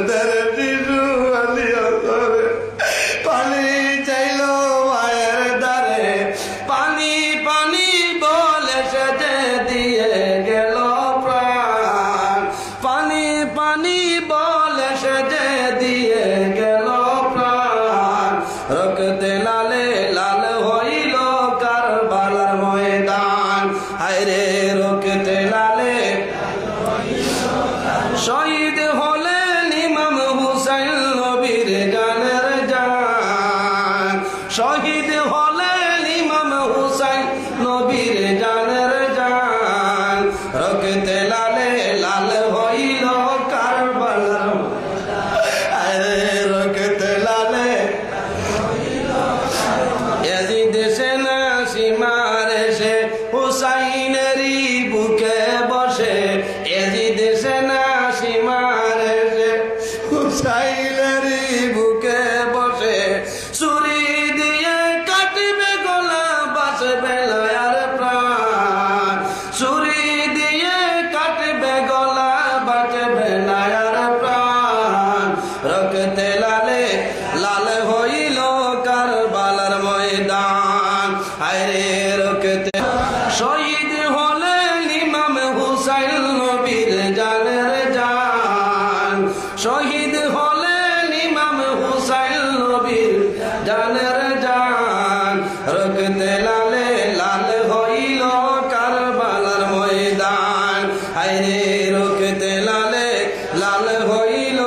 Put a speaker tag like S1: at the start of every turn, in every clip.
S1: তার শিশু আলিয়া করে পানি চাইলো মায়ের দ্বারে পানি পানি বলে সে যে দিয়ে গেল প্রাণ পানি পানি বলে সে যে দিয়ে গেল প্রাণ রক্তে লালে লাল হইল কারবালার ময়দান হায়রে রক্তে লালে শহীদ হলেন ইমাম হুসাইন নবীর জানের জান শহীদ হলেন ইমাম হুসাইন নবীর জানের জান রক্তে লালে লাল হইল কারবালার আরে রক্তে লালে ইয়াজিদ সেনা সীমার এসে হুসাইনেরই বুকে বসে ইয়াজিদ সেনা সীমার এসে হুসাইনেরই বুকে বসে ছুরি দিয়ে কাটবে গলা বাঁচবে লয়ার প্রাণ ছুরি দিয়ে কাটবে গলা বাঁচবে লয়ার প্রাণ রক্তে লালে লাল হইল কারবালার ময়দান হায়রে রক্তে শহীদ হলেন ইমাম হুসাইন নবীর জানের জান শহীদ হলেন ইমাম হুসাইন নবীর জানের জান রক্তে লালে লাল হইল কারবালার ময়দান হায়রে রক্তে লালে লাল হইল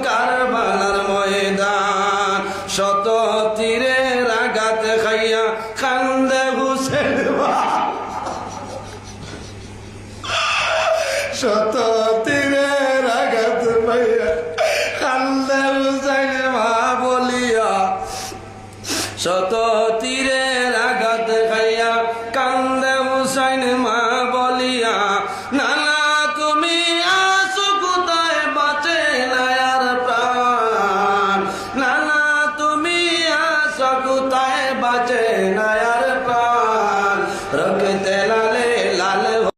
S1: কারবালার ময়দান শত তীরের আঘাত খাইয়া কান্দে হুসেন শত